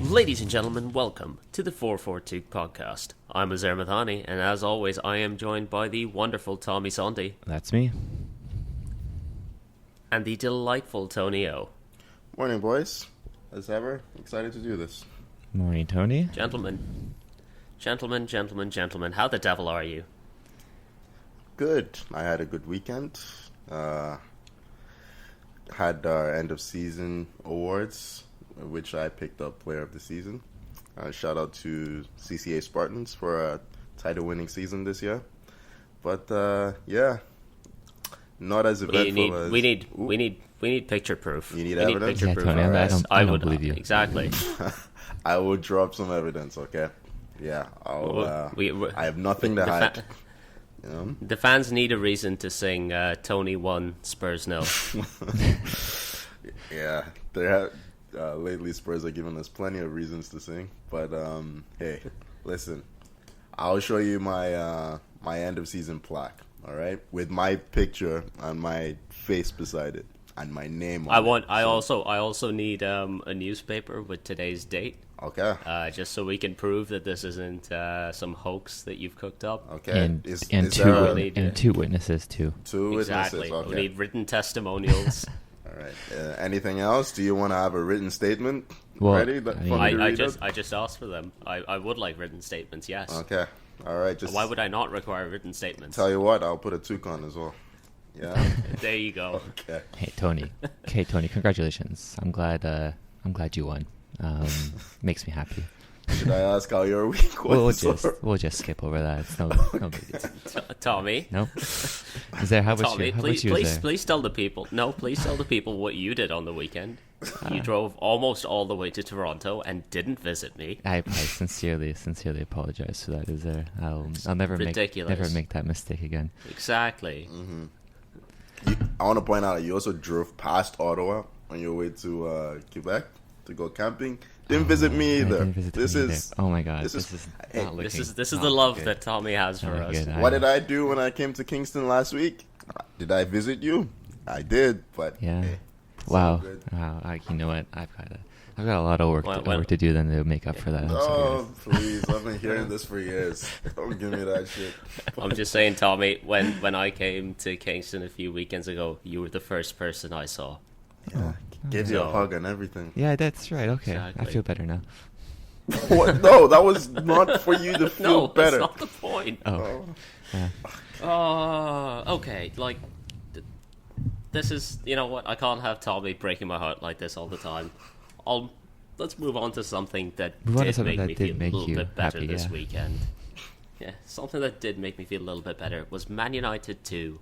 Ladies and gentlemen, welcome to the 442 podcast. I'm Azar Mathani, and as always, I am joined by the wonderful Tommy Sondi. That's me. And the delightful Toni O. Morning, boys. As ever, excited to do this. Morning, Toni. Gentlemen, how the devil are you? Good. I had a good weekend. Had our end of season awards, which I picked up Player of the Season. Shout out to CCA Spartans for a title-winning season this year. But yeah, not as eventful as we need picture proof. You need we evidence. Need picture Yeah, proof. Toni, I don't believe you. Exactly. I will drop some evidence. Okay. Yeah. I have nothing to hide. You know? The fans need a reason to sing Toni won, Spurs no. Yeah, they have. Lately, Spurs are giving us plenty of reasons to sing. But hey, listen, I'll show you my my end of season plaque. All right, with my picture and my face beside it and my name on it. I also need a newspaper with today's date. Okay. Just so we can prove that this isn't some hoax that you've cooked up. Okay. And two witnesses too. Two witnesses. Exactly. Okay. We need written testimonials. All right. Anything else? Do you want to have a written statement ready? I just asked for them. I would like written statements. Yes. Okay. All right. Just why would I not require written statements? Tell you what, I'll put a toucan as well. Yeah. There you go. Okay. Hey, Toni. Congratulations. I'm glad you won. Makes me happy. Should I ask how your week was? We'll just skip over that. It's no big deal. Tommy. No. Is there? How about Tommy, you? How please, about you? please tell the people. No, please tell the people what you did on the weekend. You drove almost all the way to Toronto and didn't visit me. I sincerely apologize for that. Is there? I'll never make that mistake again. Exactly. Mm-hmm. I want to point out you also drove past Ottawa on your way to Quebec to go camping. Didn't visit me either. Oh my god. This is the love that Tommy has for us. What did I do when I came to Kingston last week? Did I visit you? I did, but yeah. Hey, wow. You know what? I've got a lot of work to do then to make up for that. Oh, please! I've been hearing this for years. Don't give me that shit. I'm just saying, Tommy. When I came to Kingston a few weekends ago, you were the first person I saw. Yeah. Give you a hug and everything. Yeah, that's right. Okay, exactly. I feel better now. What? No, that was not for you to feel better. No, that's not the point. Oh. Okay. Like, this is, you know what? I can't have Tommy breaking my heart like this all the time. Let's move on to something that did make me feel a little bit better this weekend. Yeah, something that did make me feel a little bit better was Man United 2,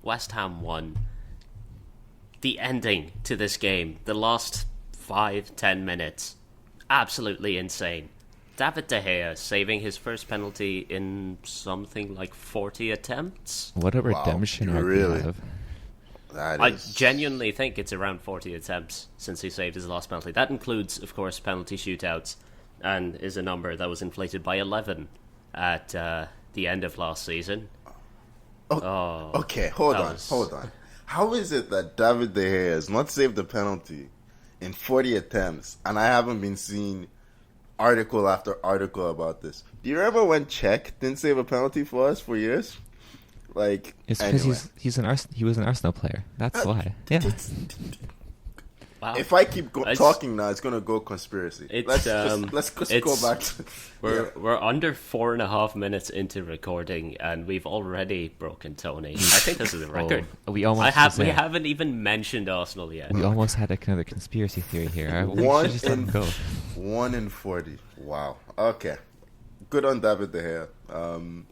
West Ham 1. The ending to this game, the last 5-10 minutes, absolutely insane. David De Gea saving his first penalty in something like 40 attempts. What a redemption arc we have. I genuinely think it's around 40 attempts since he saved his last penalty. That includes, of course, penalty shootouts, and is a number that was inflated by 11 at the end of last season. Okay, hold on. How is it that David De Gea has not saved a penalty in 40 attempts, and I haven't been seeing article after article about this? Do you remember when Czech didn't save a penalty for us for years? Like, it's because he was an Arsenal player. That's why. Yeah. Wow. If I keep talking now, it's gonna go conspiracy. Let's go back to. We're under 4.5 minutes into recording, and we've already broken Toni. I think this is a record. We haven't even mentioned Arsenal yet. We almost had another conspiracy theory here. 1 in 40. Wow. Okay. Good on David De Gea.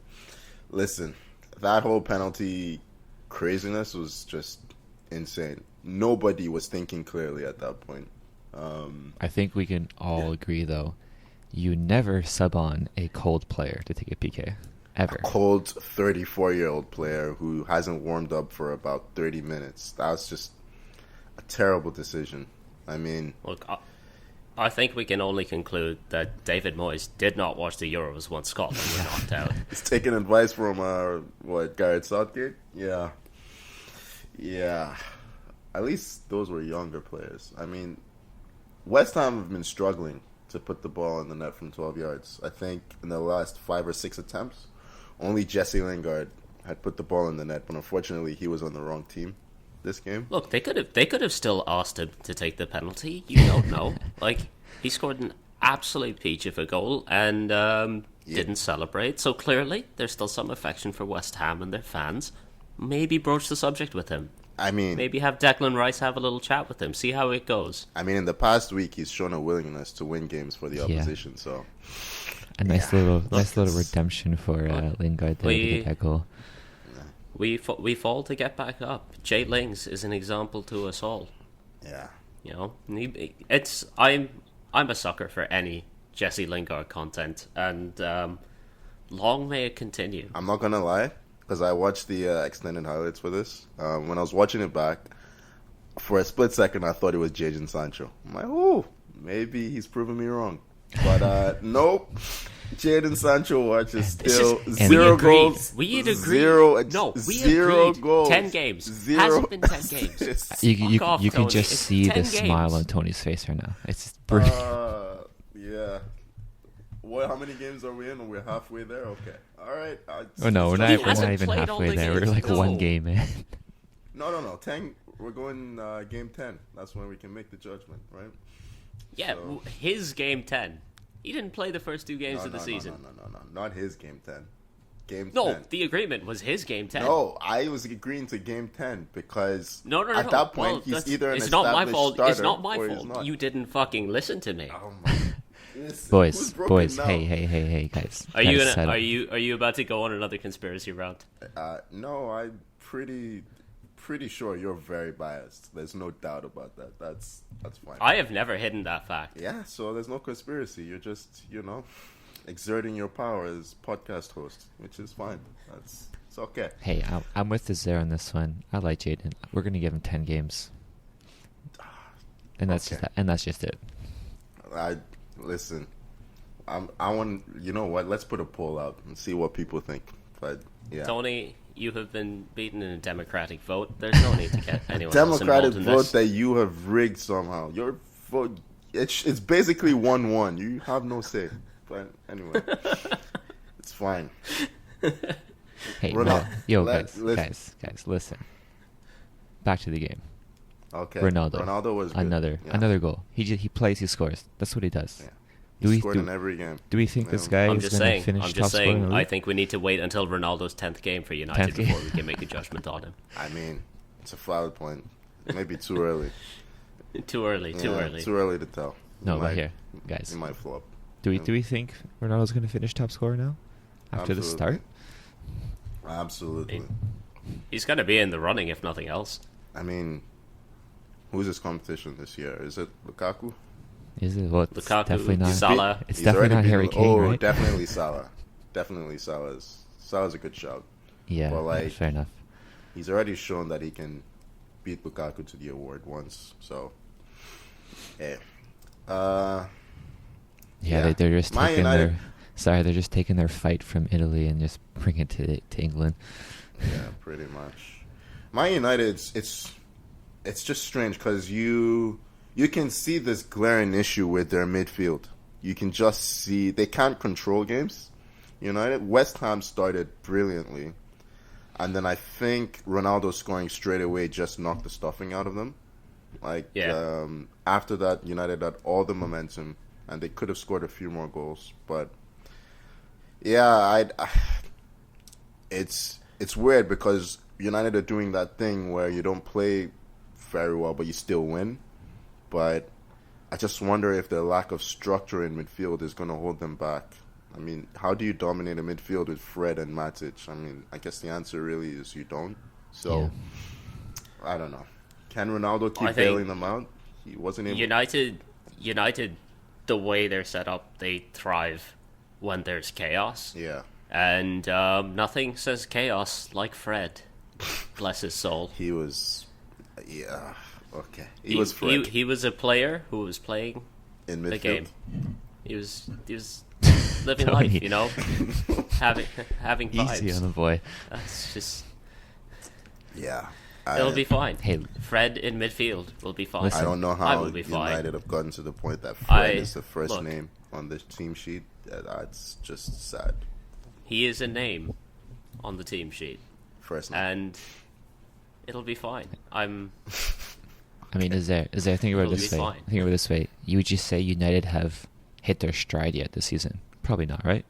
Listen, that whole penalty craziness was just insane. Nobody was thinking clearly at that point. I think we can all agree, though, you never sub on a cold player to take a PK, ever. A cold 34-year-old player who hasn't warmed up for about 30 minutes. That's just a terrible decision. I mean... Look, I think we can only conclude that David Moyes did not watch the Euros once Scotland were knocked out. He's taking advice from, Gareth Southgate? Yeah. At least those were younger players. I mean, West Ham have been struggling to put the ball in the net from 12 yards. I think in the last 5 or 6 attempts, only Jesse Lingard had put the ball in the net, but unfortunately he was on the wrong team this game. Look, they could have still asked him to take the penalty. You don't know. Like, he scored an absolute peach of a goal and didn't celebrate. So clearly there's still some affection for West Ham and their fans. Maybe broach the subject with him. I mean, maybe have Declan Rice have a little chat with him, see how it goes. I mean, in the past week, he's shown a willingness to win games for the opposition. So, a nice little redemption for Lingard there to get that goal. We fall to get back up. Jay Lings is an example to us all. Yeah, you know, I'm a sucker for any Jesse Lingard content, and long may it continue. I'm not gonna lie. Because I watched the extended highlights for this. When I was watching it back, for a split second, I thought it was Jadon Sancho. I'm like, oh, maybe he's proving me wrong. But nope. Jadon Sancho-watch is still 0 goals. We agreed. Zero agreed. Goals. 10 games. 0 Hasn't been 10 games. You can just see the smile on Tony's face right now. It's just brilliant. Yeah. What? How many games are we in? We're halfway there? Okay. All right. We're not even halfway there. We're like one game in. No. 10. We're going game 10. That's when we can make the judgment, right? Yeah, so. His game 10. He didn't play the first 2 games of the season. No. Not his game 10. Game 10. No, the agreement was his game 10. No, I was agreeing to game 10 because no. At that point, he's either an established starter. It's not my fault. You didn't fucking listen to me. Oh my. Listen, boys, hey, guys. Are you about to go on another conspiracy round? No, I'm pretty sure you're very biased. There's no doubt about that. That's fine. I have never hidden that fact. Yeah, so there's no conspiracy. You're just, exerting your power as podcast host, which is fine. It's okay. Hey, I'm with the Zare on this one. I like Jadon. We're gonna give him 10 games, and that's just it. Listen, I want. You know what? Let's put a poll out and see what people think. But yeah, Tony, you have been beaten in a democratic vote. There's no need to get anyone democratic else involved in vote this. that you have rigged somehow. Your vote, it's basically 1-1. You have no say. But anyway, it's fine. Hey, guys, listen. Back to the game. Okay. Ronaldo was good. Another goal. He plays, he scores. That's what he does. Yeah. He scored in every game. Do we think this guy is going to finish top scorer in the league? I think we need to wait until Ronaldo's 10th game for United before we can make a judgment on him. I mean, it's a valid point. Maybe too early. Too early. Too early to tell. But here, guys. He might flop. Do we think Ronaldo's going to finish top scorer now? After the start? Absolutely. He's going to be in the running, if nothing else. I mean, who's his competition this year? Is it Lukaku? Is it? Well, Lukaku, definitely not. Salah. It's definitely not Harry Kane, right? Definitely Salah. Definitely Salah's a good shout. Yeah, but fair enough. He's already shown that he can beat Lukaku to the award once. So, yeah. They're just taking they're just taking their fight from Italy and just bring it to England. Yeah, pretty much. Man United, it's just strange because you can see this glaring issue with their midfield. You can just see they can't control games. United, West Ham started brilliantly, and then I think Ronaldo scoring straight away just knocked the stuffing out of them. After that, United had all the momentum, and they could have scored a few more goals. But yeah, it's weird because United are doing that thing where you don't play very well, but you still win. But I just wonder if the lack of structure in midfield is going to hold them back. I mean, how do you dominate a midfield with Fred and Matic? I mean, I guess the answer really is you don't. So, I don't know. Can Ronaldo keep bailing them out? He wasn't able. United, the way they're set up, they thrive when there's chaos. Yeah. And nothing says chaos like Fred. Bless his soul. He was... Yeah. Okay. He was Fred. He was a player who was playing in midfield. The game. He was living life, having vibes. Easy on the boy. That's just... Yeah. It'll be fine. Hey, Fred in midfield will be fine. Listen, I don't know how United have gotten to the point that Fred is the first name on the team sheet. That's just sad. He is a name on the team sheet. First name. And it'll be fine. I mean, is there think about it this way? Fine. Think about it this way. You would just say United have hit their stride yet this season? Probably not, right?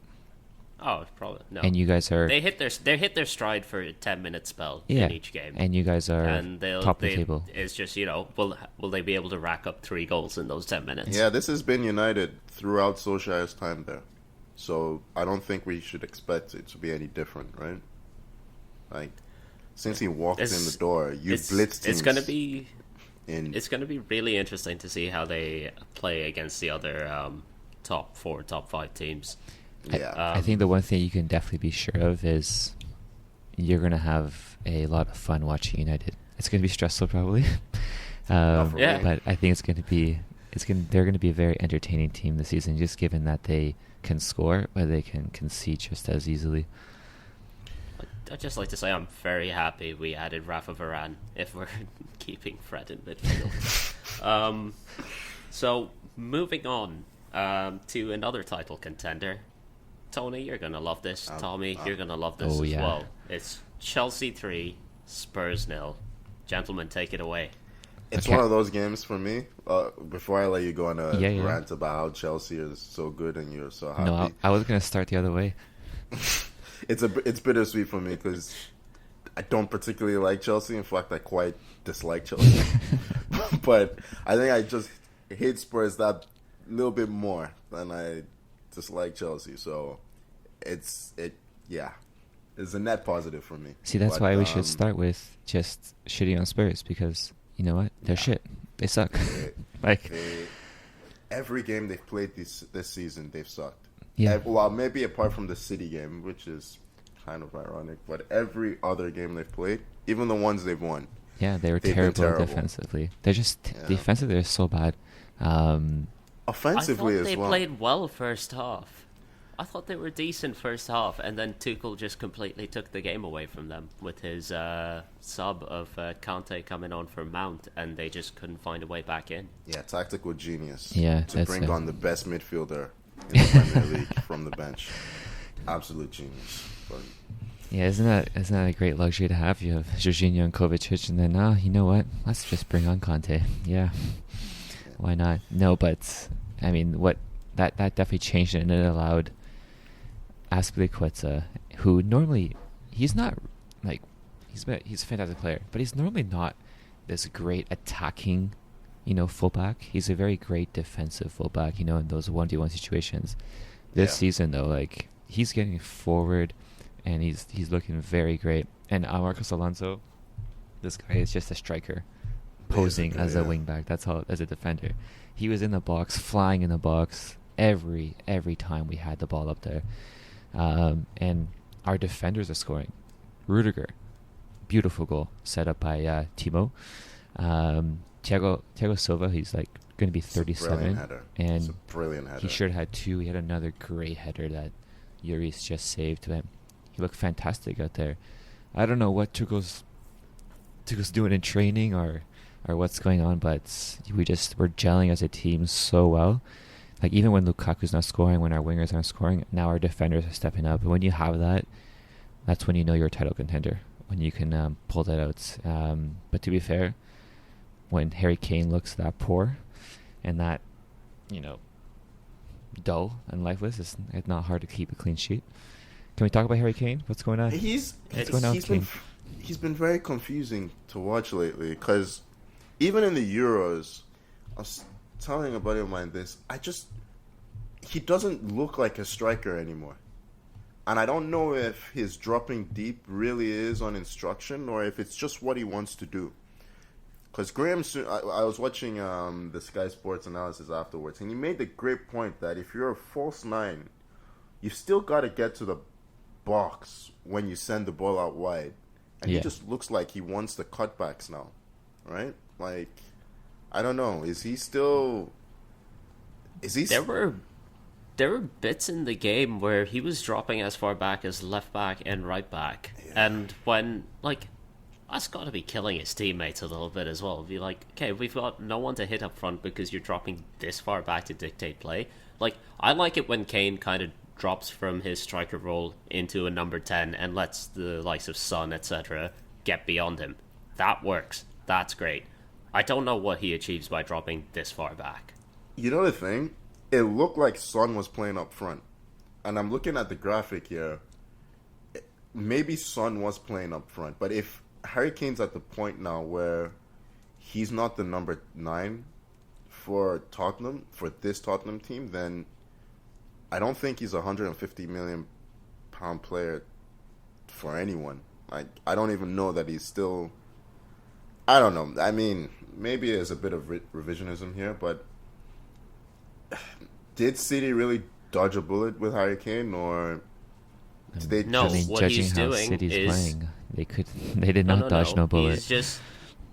Oh, probably no. And you guys are... They hit their stride for a 10-minute spell in each game. And you guys are top of the table. It's just, will they be able to rack up 3 goals in those 10 minutes? Yeah, this has been United throughout Solskjaer's time there. So I don't think we should expect it to be any different, right? Like, since he walked in the door, blitzed teams. It's going to be really interesting to see how they play against the other top 4, top 5 teams. Yeah, I think the one thing you can definitely be sure of is you're going to have a lot of fun watching United. It's going to be stressful, probably, but I think they're going to be a very entertaining team this season, just given that they can score, but they can concede just as easily. I'd just like to say I'm very happy we added Rafa Varane if we're keeping Fred in midfield. So moving on to another title contender. Tony, you're going to love this. Tommy, you're going to love this as well. It's Chelsea 3, Spurs 0. Gentlemen, take it away. It's one of those games for me. Before I let you go on a rant about how Chelsea is so good and you're so happy. No, I was going to start the other way. It's bittersweet for me because I don't particularly like Chelsea. In fact, I quite dislike Chelsea. But I think I just hate Spurs that little bit more than I dislike Chelsea. So it's a net positive for me. See, that's why we should start with just shitting on Spurs, because you know what? They're shit. They suck. Every game they've played this season, they've sucked. Yeah. Well, maybe apart from the City game, which is kind of ironic, but every other game they've played, even the ones they've won, they were terrible defensively. They're just defensively, they're so bad. Offensively as well. I thought they played well first half. I thought they were decent first half, and then Tuchel just completely took the game away from them with his sub of Kante coming on for Mount, and they just couldn't find a way back in. Yeah, tactical genius. Yeah, to bring on the best midfielder in the Premier League from the bench. Absolute genius. But yeah, isn't that a great luxury to have? You have Jorginho and Kovacic, and then you know what? Let's just bring on Kante. Yeah. Why not? No, but I mean, what that definitely changed it, and it allowed Azpilicueta, who normally he's not like he's a fantastic player, but he's normally not this great attacking, fullback. He's a very great defensive fullback, in those 1v1 situations. This season though, like he's getting forward, and he's looking very great. And Marcos Alonso, this guy is just a striker, posing as a wingback. That's how, as a defender, he was in the box, flying in the box every time we had the ball up there. And our defenders are scoring. Rudiger, beautiful goal set up by Timo. Thiago Silva, he's like going to be 37, and it's a brilliant header. He should have had 2. He had another great header that Lloris just saved him. He looked fantastic out there. I don't know what Tuchel's doing in training or what's going on, but we're gelling as a team so well. Like, even when Lukaku's not scoring, when our wingers aren't scoring, now our defenders are stepping up. And when you have that, that's when you know you're a title contender, when you can pull that out. But to be fair, when Harry Kane looks that poor and that, dull and lifeless, it's not hard to keep a clean sheet. Can we talk about Harry Kane? What's going on? He's been very confusing to watch lately, because even in the Euros, I was telling a buddy of mine this, he doesn't look like a striker anymore. And I don't know if his dropping deep really is on instruction or if it's just what he wants to do. Because I was watching the Sky Sports analysis afterwards, and he made the great point that if you're a false 9, you've still got to get to the box when you send the ball out wide. And he just looks like he wants the cutbacks now, right? Like, I don't know. Is he? There were bits in the game where he was dropping as far back as left back and right back, and when that's got to be killing his teammates a little bit as well. Be like, okay, we've got no one to hit up front because you're dropping this far back to dictate play. Like, I like it when Kane kind of drops from his striker role into a number 10 and lets the likes of Son, etc., get beyond him. That works. That's great. I don't know what he achieves by dropping this far back. You know the thing? It looked like Son was playing up front. And I'm looking at the graphic here. Maybe Son was playing up front, but if Harry Kane's at the point now where he's not the number 9 for Tottenham, for this Tottenham team, then I don't think he's a £150 million player for anyone. Like, I don't even know that he's still... I don't know. I mean, maybe there's a bit of revisionism here, but did City really dodge a bullet with Harry Kane, or did they just... what judging he's how doing City's is... playing, they did not dodge no bullet. He's just...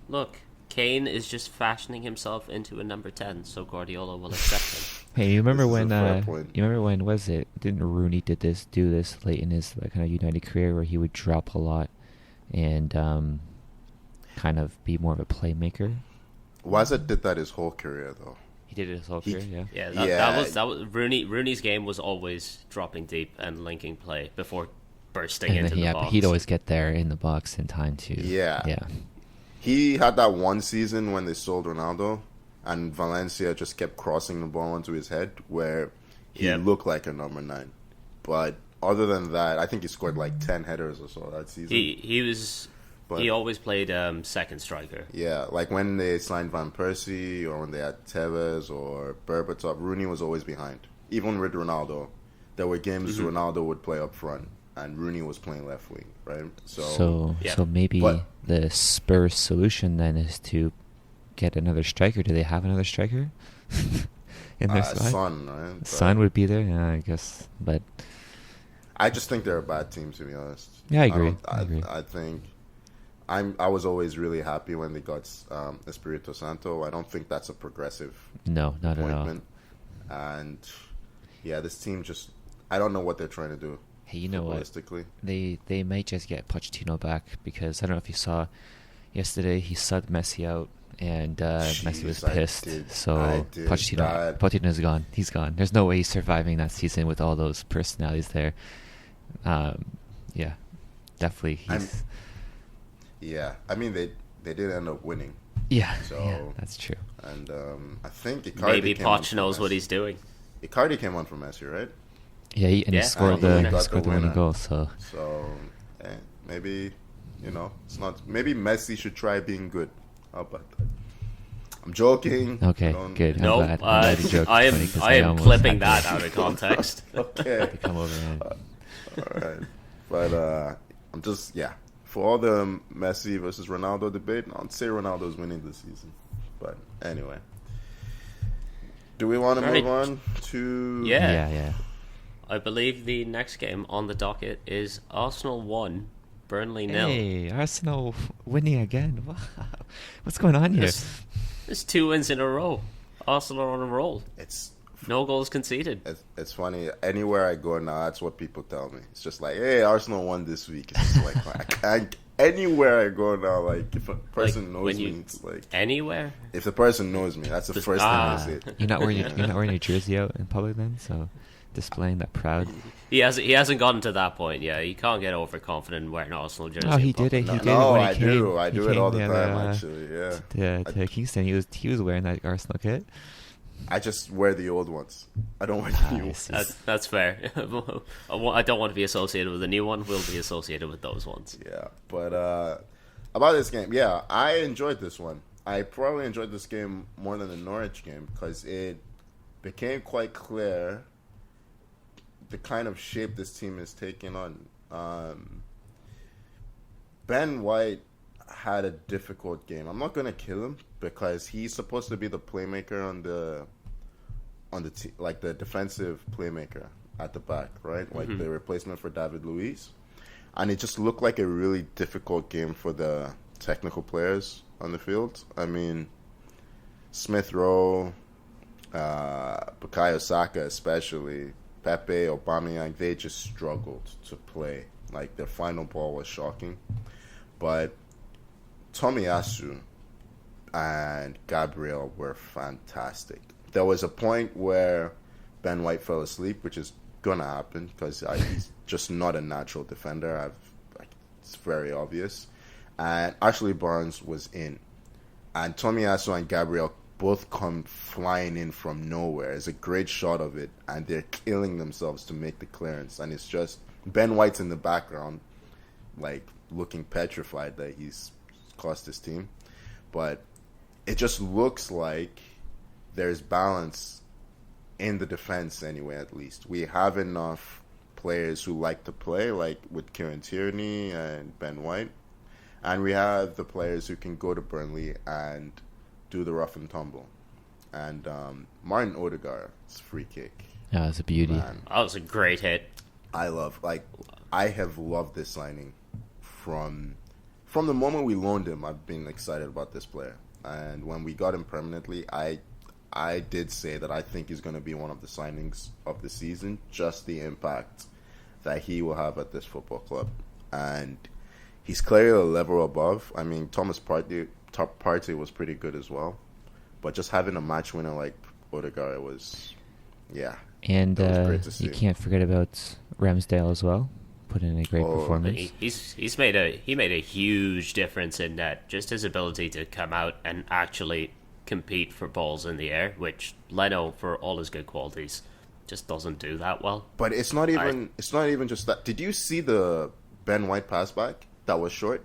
Look, Kane is just fashioning himself into a number 10, so Guardiola will accept him. Hey, you remember when was it? Didn't Rooney do this late in his kind of United career where he would drop a lot and kind of be more of a playmaker? Wazza did that his whole career, though. He did it his whole career, yeah. That was Rooney's game was always dropping deep and linking play before bursting into the box. But he'd always get there in the box in time to... Yeah. He had that one season when they sold Ronaldo, and Valencia just kept crossing the ball onto his head, where he looked like a number 9. But other than that, I think he scored like 10 headers or so that season. He always played second striker. Yeah, like when they signed Van Persie, or when they had Tevez or Berbatov, Rooney was always behind. Even with Ronaldo, there were games Ronaldo would play up front, and Rooney was playing left wing, right? So maybe the Spurs solution then is to get another striker. Do they have another striker in their side? Son, right? Son would be there, yeah, I guess. But I just think they're a bad team, to be honest. Yeah, I agree. I think I was always really happy when they got Espirito Santo. I don't think that's a progressive not appointment. at all. And yeah, this team just, I don't know what they're trying to do. Hey, you know what? They might just get Pochettino back, because I don't know if you saw yesterday he subbed Messi out, and Messi was pissed. So Pochettino's gone. He's gone. There's no way he's surviving that season with all those personalities there. Yeah, definitely. I mean they did end up winning. Yeah, so that's true. And I think Icardi maybe Poch knows what he's doing. Icardi came on from Messi, right? Yeah, he scored the winning goal. So maybe it's not. Maybe Messi should try being good. How about that? I'm joking. Okay, good. No, I am clipping that out of context. Okay, come over. All right, but I'm just for all the Messi versus Ronaldo debate, I'd say Ronaldo's winning this season. But anyway, do we want to move on to? Yeah. I believe the next game on the docket is Arsenal 1, Burnley 0. Hey, Arsenal winning again. Wow. What's going on here? There's 2 wins in a row. Arsenal are on a roll. It's no goals conceded. It's funny. Anywhere I go now, that's what people tell me. It's just like, hey, Arsenal won this week. It's just like, anywhere I go now, like, if a person knows me, it's like... Anywhere? If the person knows me, that's the first thing they say. You're not wearing your jersey out in public then? So... displaying that proud. He hasn't gotten to that point yet. He can't get overconfident wearing Arsenal jersey. Oh, he did it. I do it all the time. Actually, to Kingston, he was wearing that Arsenal kit. I just wear the old ones. I don't wear the new ones. That's fair. I don't want to be associated with the new one. We'll be associated with those ones. Yeah, but about this game, I enjoyed this one. I probably enjoyed this game more than the Norwich game because it became quite clear the kind of shape this team is taking on. Ben White had a difficult game. I'm not going to kill him because he's supposed to be the playmaker on the like the defensive playmaker at the back, right? Like the replacement for David Luiz. And it just looked like a really difficult game for the technical players on the field. I mean, Smith Rowe, Bukayo Saka especially, Pepe, Aubameyang, they just struggled to play. Like, their final ball was shocking. But Tomiyasu and Gabriel were fantastic. There was a point where Ben White fell asleep, which is gonna happen because he's just not a natural defender. It's very obvious. And Ashley Barnes was in, and Tomiyasu and Gabriel both come flying in from nowhere. It's a great shot of it, and they're killing themselves to make the clearance. And it's just Ben White's in the background, like looking petrified that he's cost his team. But it just looks like there's balance in the defense anyway, at least. We have enough players who like to play, like with Kieran Tierney and Ben White. And we have the players who can go to Burnley and do the rough and tumble. And Martin Odegaard's free kick. Yeah, it's a beauty. Man, that was a great hit. I have loved this signing. From the moment we loaned him, I've been excited about this player. And when we got him permanently, I did say that I think he's going to be one of the signings of the season, just the impact that he will have at this football club. And he's clearly a level above. I mean, Thomas Partey was pretty good as well. But just having a match winner like Odegaard was, yeah. And was great to see. You can't forget about Ramsdale as well. Put in a great performance. He made a huge difference in that. Just his ability to come out and actually compete for balls in the air, which Leno, for all his good qualities, just doesn't do that well. But it's not even just that. Did you see the Ben White pass back that was short?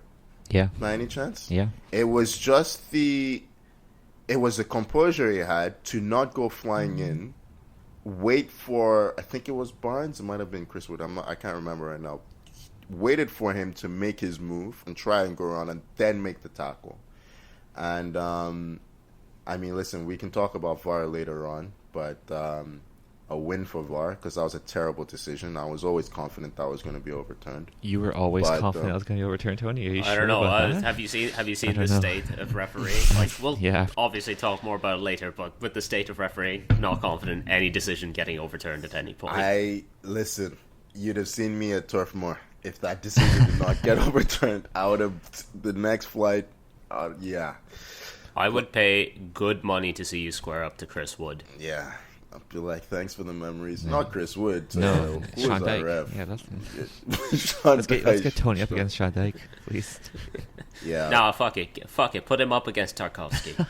Yeah. By any chance? Yeah. It was just the composure he had to not go flying in, wait for, I think it was Barnes, it might have been Chris Wood, I can't remember right now. Waited for him to make his move and try and go around and then make the tackle. And I mean, listen, we can talk about VAR later on, but a win for VAR, because that was a terrible decision. I was always confident that was going to be overturned. You were always confident that was going to be overturned, Tony? Are you sure? I don't know. About that? Have you seen the state of refereeing? Like, we'll obviously talk more about it later, but with the state of refereeing, not confident any decision getting overturned at any point. Listen, you'd have seen me at Turf Moor. If that decision did not get overturned, I would have, the next flight, yeah. I would pay good money to see you square up to Chris Wood. Yeah. I'd be like, thanks for the memories. No. Not Chris Wood. No, Sean Dyke. Yeah, let's get Tony up against Sean Dyke, please. Yeah. No, fuck it. Put him up against Tarkovsky.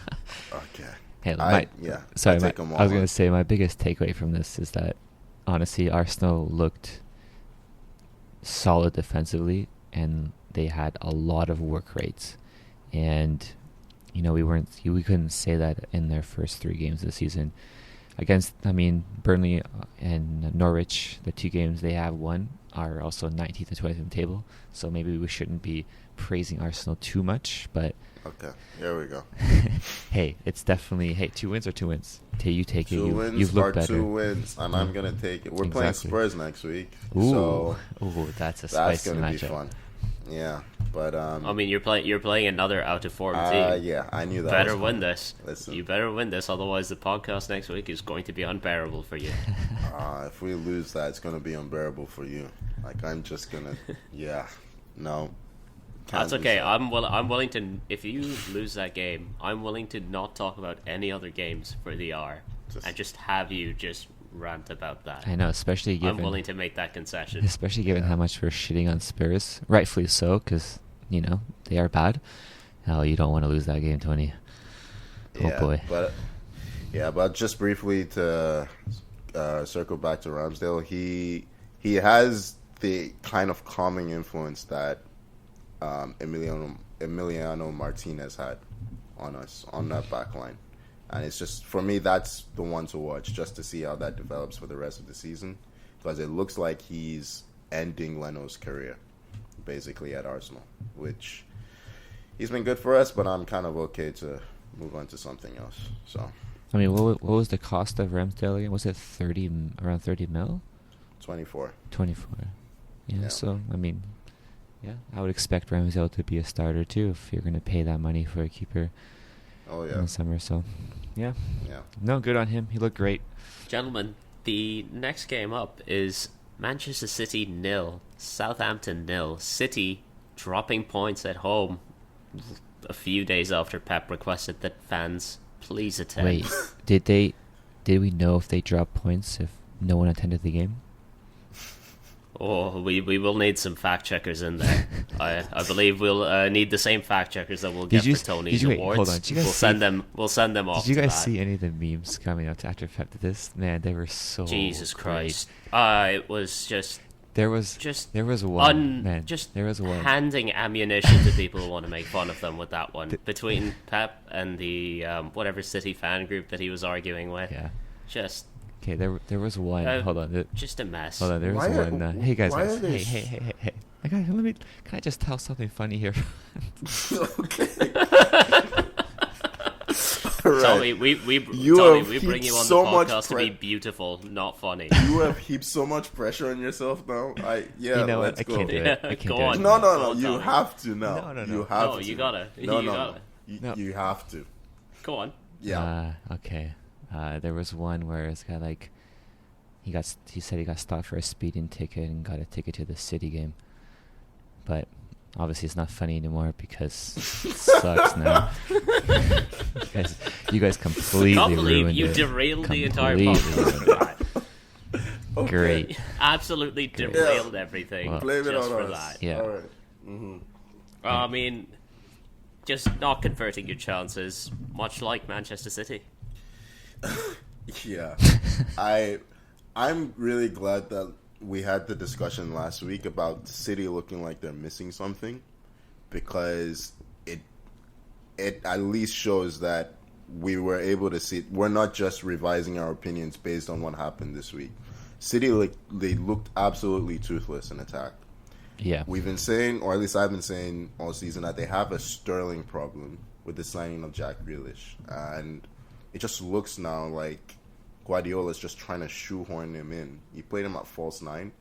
Okay. Hey, I was going to say my biggest takeaway from this is that honestly, Arsenal looked solid defensively, and they had a lot of work rates, and we couldn't say that in their first 3 games of the season. Against, Burnley and Norwich, the 2 games they have won are also 19th and 20th in the table. So maybe we shouldn't be praising Arsenal too much. But okay, here we go. Hey, it's definitely 2 wins or 2 wins. You take 2 it. Wins you've looked are better. 2 wins, and I'm gonna take it. We're playing Spurs next week. Ooh, that's a spicy gonna matchup. Be fun. Yeah, but you're playing another out of form team. Yeah, I knew that. Better win this. Listen. You better win this, otherwise the podcast next week is going to be unbearable for you. If we lose that, it's gonna be unbearable for you. Like, I'm just gonna, no. That's okay. I'm willing to. If you lose that game, I'm willing to not talk about any other games for the hour and just have you just rant about that. I know, especially given I'm willing to make that concession. Especially given how much we're shitting on Spurs, rightfully so, because they are bad. Oh, you don't want to lose that game, Tony. Oh boy. But just briefly to circle back to Ramsdale, he has the kind of calming influence that Emiliano Martinez had on us on that back line. And it's just, for me, that's the one to watch, just to see how that develops for the rest of the season. Because it looks like he's ending Leno's career, basically, at Arsenal. Which, he's been good for us, but I'm kind of okay to move on to something else. So, what was the cost of Ramsdale again? Was it around 30 mil? 24. 24. Yeah, so, I would expect Ramsdale to be a starter, too, if you're going to pay that money for a keeper. Oh, yeah. In the summer, so yeah. No, good on him. He looked great. Gentlemen, the next game up is Manchester City 0, Southampton 0. City dropping points at home. a few days after Pep requested that fans please attend. Wait, did we know if they dropped points if no one attended the game? Oh, we will need some fact checkers in there. I believe we'll need the same fact checkers that we'll get for Tony's awards. Hold on, we'll send them off. Did you guys see any of the memes coming out after Pep did this? Man, they were so Jesus great. Christ! It was just there was one handing ammunition to people who want to make fun of them with that one between Pep and the whatever City fan group that he was arguing with. Yeah, just. Okay, there was one. Hold on, just a mess. Hold on, there was one. Hey guys, hey. Can I just tell something funny here? Okay. Tommy, we bring you on the podcast to be beautiful, not funny. You have heaped so much pressure on yourself now. Let's go. I can't do it. Go on. No. You have to now. No. You have to. You gotta. You have to. Go on. Yeah. Okay. There was one where this guy he said he got stopped for a speeding ticket and got a ticket to the City game, but obviously it's not funny anymore because it sucks now. you guys completely ruined you it. derailed the entire podcast. Okay. Great. Absolutely derailed everything. Well, blame it on for us. That. Yeah. All right. Mm-hmm. I mean, just not converting your chances, much like Manchester City. Yeah. I'm really glad that we had the discussion last week about City looking like they're missing something, because it at least shows that we were able to see we're not just revising our opinions based on what happened this week. City, they looked absolutely toothless in attack. Yeah. We've been saying, or at least I've been saying all season, that they have a Sterling problem with the signing of Jack Grealish, and it just looks now like Guardiola's just trying to shoehorn him in. He played him at false 9.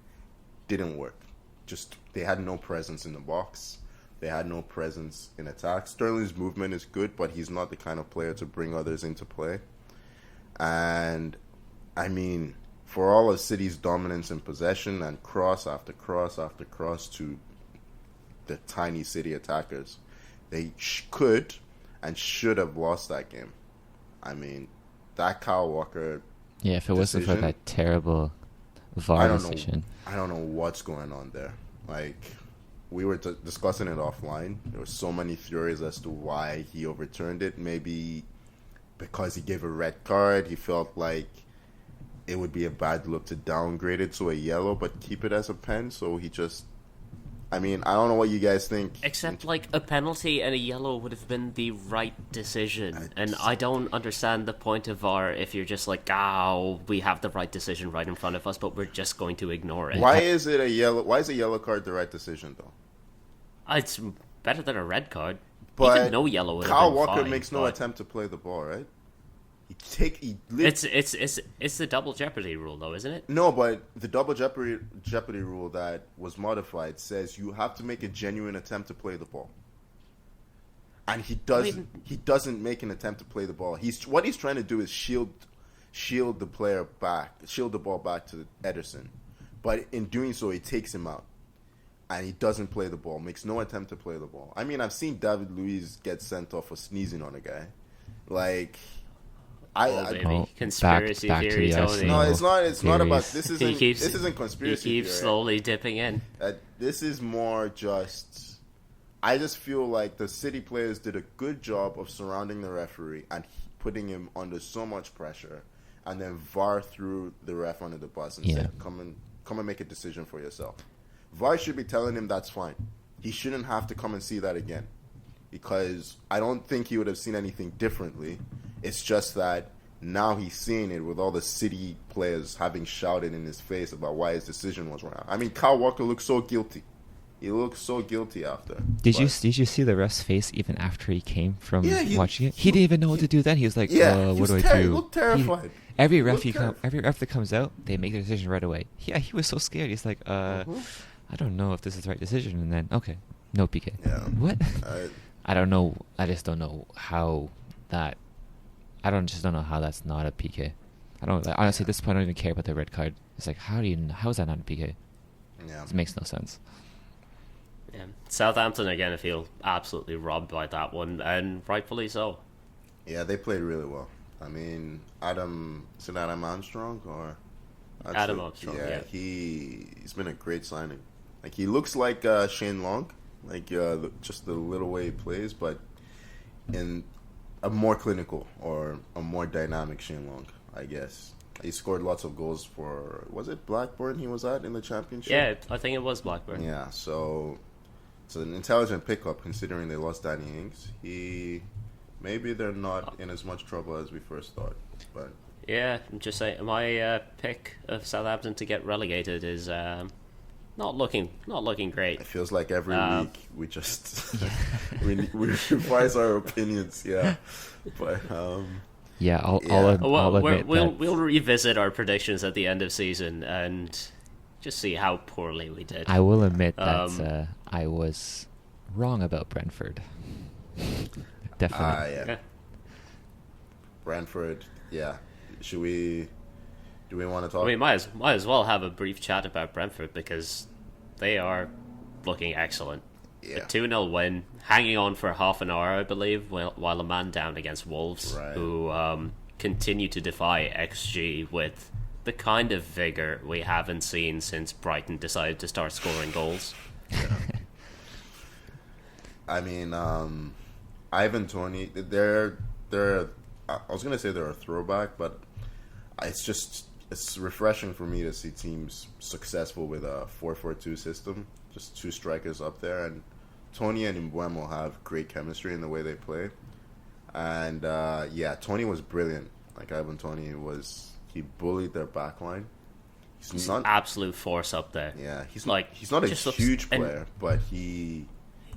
Didn't work. Just, they had no presence in the box. They had no presence in attack. Sterling's movement is good, but he's not the kind of player to bring others into play. And, I mean, for all of City's dominance in possession and cross after cross after cross to the tiny City attackers, they could and should have lost that game. I mean, that Kyle Walker Yeah, if it wasn't for that terrible VAR decision. I don't know what's going on there. Like, we were discussing it offline. There were so many theories as to why he overturned it. Maybe because he gave a red card, he felt like it would be a bad look to downgrade it to a yellow but keep it as a pen. So he just... I mean, I don't know what you guys think. Except, like, a penalty and a yellow would have been the right decision. And I don't understand the point of VAR if you're just like, we have the right decision right in front of us, but we're just going to ignore it. Why is a yellow card the right decision, though? It's better than a red card. But even no yellow would Kyle have been Walker fine, makes no attempt to play the ball, right? It's the double jeopardy rule, though, isn't it? No, but the double jeopardy rule that was modified says you have to make a genuine attempt to play the ball, and he doesn't make an attempt to play the ball. What he's trying to do is shield the ball back to Ederson, but in doing so, he takes him out, and he doesn't play the ball. Makes no attempt to play the ball. I mean, I've seen David Luiz get sent off for sneezing on a guy, like. Conspiracy theory, Tony. No, it's not about this. This isn't conspiracy. He keeps slowly dipping in. This is more just. I just feel like the City players did a good job of surrounding the referee and putting him under so much pressure, and then VAR threw the ref under the bus and said, "Come and make a decision for yourself." VAR should be telling him that's fine. He shouldn't have to come and see that again, because I don't think he would have seen anything differently. It's just that now he's seeing it with all the City players having shouted in his face about why his decision was wrong. I mean, Kyle Walker looked so guilty. He looked so guilty after. Did you see the ref's face even after he came from watching it? He didn't even know what to do then. He was like, what do I do? He looked terrified. Every ref that comes out, they make their decision right away. Yeah, he was so scared. He's like, I don't know if this is the right decision. And then, okay, no PK. Yeah. What? I don't know. I just don't know how that... I don't know how that's not a PK. Honestly, at this point, I don't even care about the red card. It's like, how is that not a PK? Yeah. It makes no sense. Yeah. Southampton are going to feel absolutely robbed by that one, and rightfully so. Yeah, they played really well. I mean, Adam Armstrong or Adam Armstrong? Yeah, he's been a great signing. Like, he looks like Shane Long, like just the little way he plays, but in a more clinical or a more dynamic Shane Long, I guess. He scored lots of goals for, was it Blackburn he was at in the championship? Yeah, I think it was Blackburn. Yeah, so it's an intelligent pickup considering they lost Danny Ings. Maybe they're not in as much trouble as we first thought, but yeah, I'm just saying my pick of Southampton to get relegated is not looking great. It feels like every week we just we revise our opinions. Yeah, but I'll admit we'll revisit our predictions at the end of season and just see how poorly we did. I will admit that I was wrong about Brentford. Definitely. Yeah. Brentford. Yeah. Do we want to talk? We might as well have a brief chat about Brentford because they are looking excellent. Yeah. A 2-0 win, hanging on for half an hour, I believe, while a man down against Wolves, right, who continue to defy XG with the kind of vigour we haven't seen since Brighton decided to start scoring goals. Yeah. I mean, Ivan Toni, they're I was gonna say they're a throwback, but it's refreshing for me to see teams successful with a 4-4-2 system. Just two strikers up there, and Toni and Mbeumo have great chemistry in the way they play. And Toni was brilliant. Like Ivan Toni he bullied their backline. He's an absolute force up there. Yeah, he's not a huge player, but he's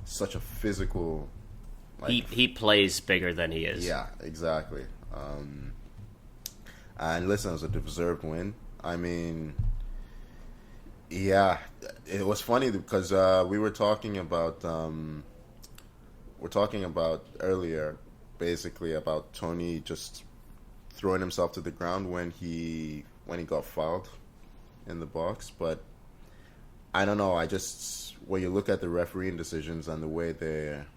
such a physical. He plays bigger than he is. Yeah, exactly. And listen, it was a deserved win. I mean, yeah, it was funny because we were talking about earlier, basically about Toni just throwing himself to the ground when he got fouled in the box. But I don't know. When you look at the refereeing decisions and the way they're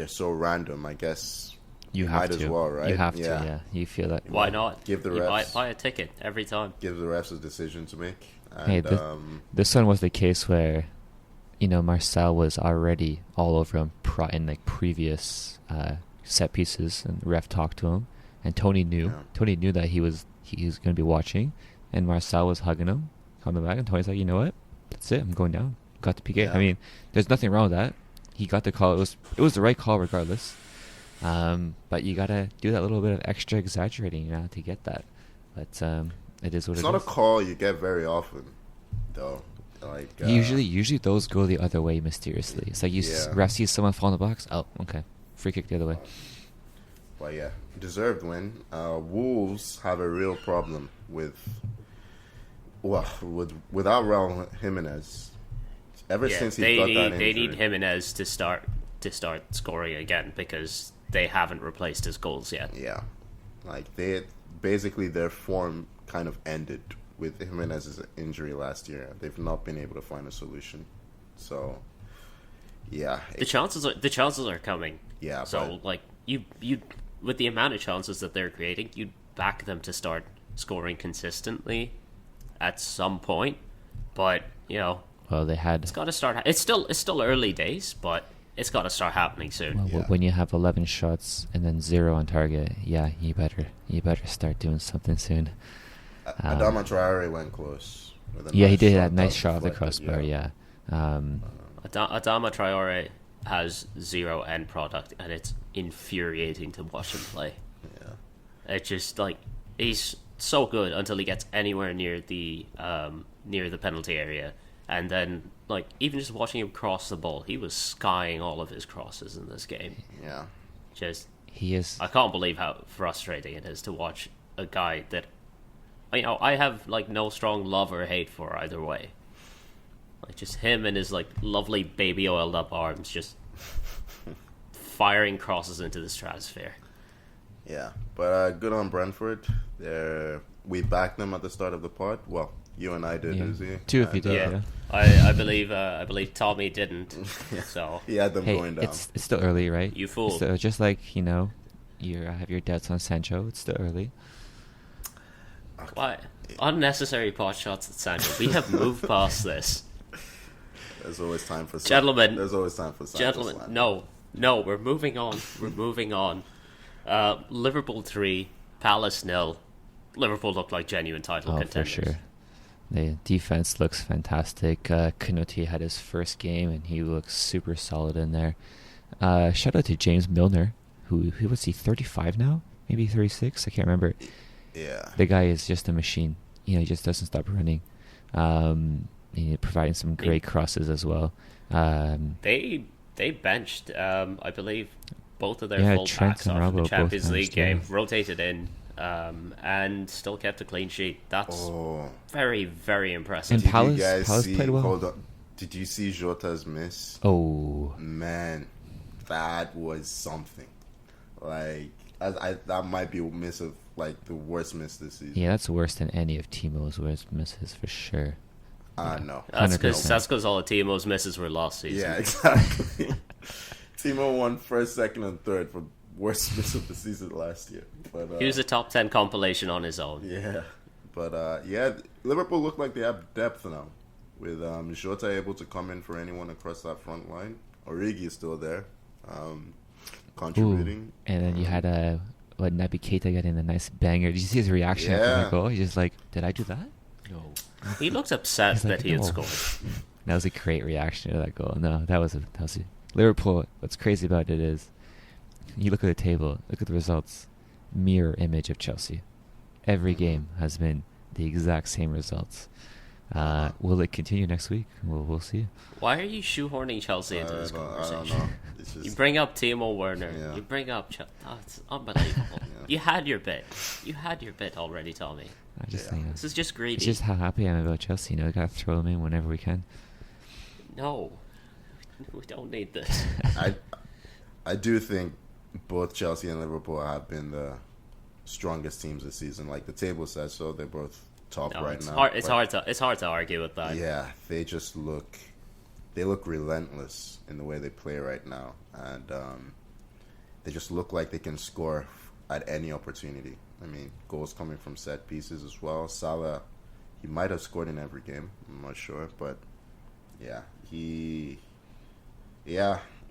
so random, I guess you might as well, right? You have to, yeah. You feel that. Why not? Give the refs buy a ticket every time. Give the refs a decision to make. And, hey, this one was the case where, Marcel was already all over him in previous set pieces, and the ref talked to him, and Toni knew. Yeah. Toni knew that he was going to be watching, and Marcel was hugging him, coming back, and Toni's like, you know what? That's it. I'm going down. Got the PK. Yeah. I mean, there's nothing wrong with that. He got the call. It was the right call regardless. But you gotta do that little bit of extra exaggerating, to get that. But it is what it is. It's not a call you get very often, though. Usually those go the other way mysteriously. It's like ref sees someone fall in the box. Oh, okay, free kick the other way. But yeah, deserved win. Wolves have a real problem without Raul Jimenez. Since he got that injury, they need Jimenez to start scoring again because they haven't replaced his goals yet. Yeah, their form kind of ended with Jimenez's injury last year. They've not been able to find a solution. So, yeah, the chances are coming. Yeah, so you with the amount of chances that they're creating, you'd back them to start scoring consistently at some point. But well, they had. It's got to start. It's still early days, but it's got to start happening soon. Well, when you have 11 shots and then 0 on target, yeah, you better start doing something soon. Adama Traore went close. He did that nice shot of the crossbar. Yeah. Adama Traore has 0 end product, and it's infuriating to watch him play. Yeah. It's just he's so good until he gets anywhere near the penalty area. And then, even just watching him cross the ball, he was skying all of his crosses in this game. Yeah. He is. I can't believe how frustrating it is to watch a guy that, I have, no strong love or hate for either way. Just him and his, lovely baby oiled up arms just firing crosses into the stratosphere. Yeah. But good on Brentford. They're we backed them at the start of the pod. Well, you and I did, Izzy. Two of you did. Yeah. I believe Tommy didn't. So he had them going down. It's still early, right? You fool. So just like you have your doubts on Sancho. It's still early. Okay. Why unnecessary pot shots at Sancho? We have moved past this. There's always time for gentlemen. There's always time for gentlemen. No, we're moving on. We're moving on. Liverpool 3, Palace 0. Liverpool look like genuine title contenders. For sure. The defense looks fantastic. Kanouté had his first game, and he looks super solid in there. Shout out to James Milner, who was he 35 now? Maybe 36? I can't remember. Yeah. The guy is just a machine. He just doesn't stop running. Providing some great crosses as well. They benched, I believe, both of their full-backs after the Champions League game, rotated in, and still kept a clean sheet. That's very, very impressive. And Palace played well. Hold on. Did you see Jota's miss? Oh. Man, that was something. Like, that might be a miss of, like, the worst miss this season. Yeah, that's worse than any of Timo's worst misses, for sure. No. That's because all of Timo's misses were last season. Yeah, exactly. Timo won first, second, and third for worst miss of the season last year. But he was a top 10 compilation on his own. Yeah, but Liverpool look like they have depth now, with Jota able to come in for anyone across that front line. Origi is still there, contributing. Ooh. And then you had Naby Keita getting a nice banger. Did you see his reaction after the goal? He's just like, "Did I do that?" No. He looked upset that he had scored. That was a great reaction to that goal. No, that was Liverpool. What's crazy about it is, you look at the table, look at the results, mirror image of Chelsea. Every game has been the exact same results. Will it continue next week? We'll see. Why are you shoehorning Chelsea into this conversation? I don't know. It's just, you bring up Timo Werner. Yeah. You bring up it's unbelievable. You had your bit. You had your bit already, Tommy. I just think this is just greedy. It's just how happy I am about Chelsea. We gotta throw them in whenever we can. No, we don't need this. I do think both Chelsea and Liverpool have been the strongest teams this season. Like the table says so. They're both top right now. It's hard to argue with that. Yeah, they just look relentless in the way they play right now, and they just look like they can score at any opportunity. I mean, goals coming from set pieces as well. Salah, he might have scored in every game. I'm not sure, but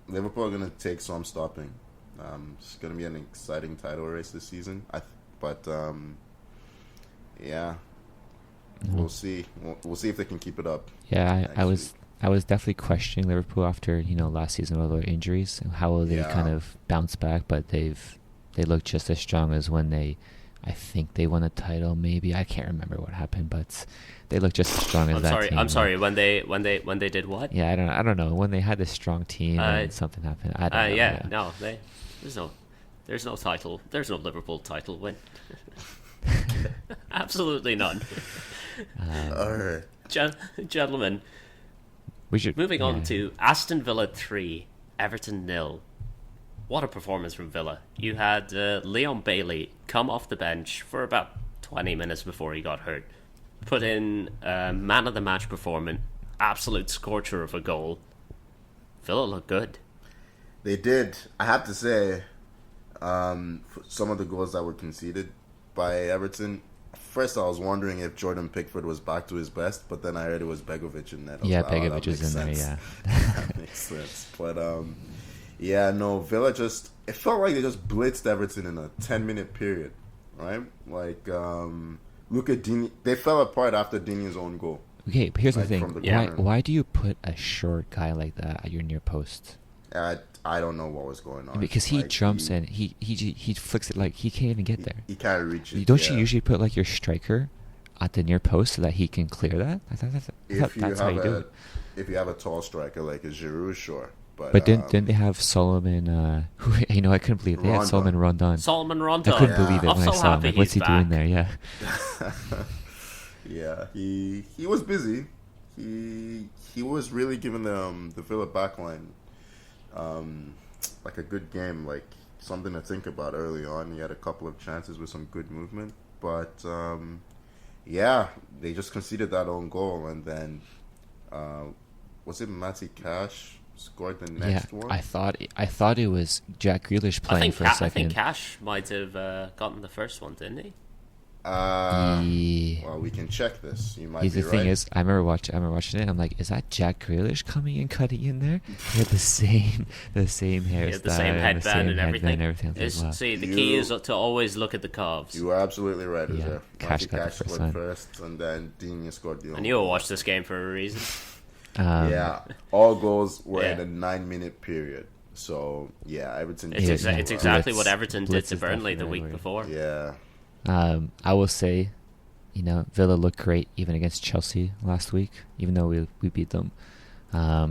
Liverpool are going to take some stopping. It's going to be an exciting title race this season. We'll see. We'll see if they can keep it up. Yeah, I was definitely questioning Liverpool after last season with all their injuries and how will they kind of bounce back, but they look just as strong as when I think they won a title. Maybe I can't remember what happened, but they look just as strong as that team. I'm sorry. When they did what? Yeah, I don't know. When they had this strong team and something happened. I don't know. Yeah, no, there's no title. There's no Liverpool title win. Absolutely none. All right, gentlemen. Moving on to Aston Villa 3, Everton 0. What a performance from Villa. You had Leon Bailey come off the bench for about 20 minutes before he got hurt. Put in man of the match performance. Absolute scorcher of a goal. Villa looked good. They did. I have to say, some of the goals that were conceded by Everton, first I was wondering if Jordan Pickford was back to his best, but then I heard it was Begovic in net. Begovic is in there, yeah. That makes sense. But, Villa it felt like they just blitzed Everton in a 10-minute period, right? Like, look at Dini. They fell apart after Dini's own goal. Okay, but here's the thing. Why do you put a short guy like that at your near post? I don't know what was going on. Because he jumps in, he flicks it like he can't even get there. He can't reach it. Don't you usually put like your striker at the near post so that he can clear that? That's how you do it. If you have a tall striker like a Giroud, sure. But didn't they have Solomon? Who I couldn't believe they had Solomon Rondon. Solomon Rondon. I couldn't believe it when I saw him. Like, what's he doing there? Yeah. Yeah, he was busy. He was really giving the Villa backline like a good game, like something to think about early on. He had a couple of chances with some good movement. But yeah, they just conceded that own goal, and then was it Matty Cash scored the next one? I thought it was Jack Grealish playing for a second. I think Cash might have gotten the first one, didn't he? Well, we can check this. You might be the right. thing is, I remember watching it. I'm like, is that Jack Grealish coming and cutting in there? He had the same hairstyle, the same headband and everything. Like, wow. See, the key is to always look at the calves. You are absolutely right. Yeah, Cash got the first one first, and then Dini scored the. And you'll watch this game for a reason. Yeah, all goals were in a 9-minute period. So yeah, Everton. It's exactly what Everton did to Burnley the week before. Yeah. I will say, Villa looked great even against Chelsea last week, even though we beat them.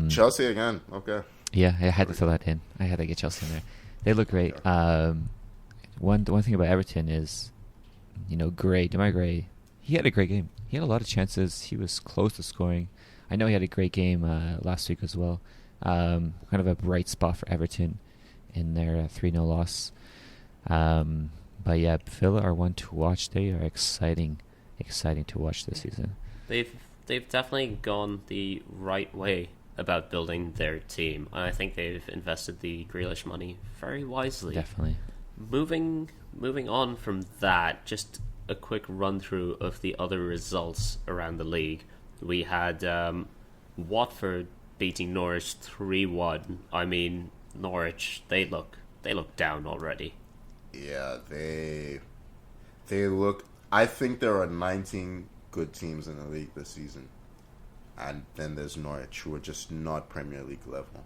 Chelsea again, okay. Yeah, I had to throw that in. I had to get Chelsea in there. They look great. One thing about Everton is, Gray, Demarai Gray, he had a great game. He had a lot of chances. He was close to scoring. I know he had a great game last week as well. Kind of a bright spot for Everton in their 3-0 loss. But yeah, Villa are one to watch. They are exciting to watch this season. They've definitely gone the right way about building their team. I think they've invested the Grealish money very wisely. Definitely. Moving on from that, just a quick run through of the other results around the league. We had Watford beating Norwich 3-1. I mean, Norwich, they look down already. Yeah, they look. I think there are 19 good teams in the league this season, and then there's Norwich, who are just not Premier League level.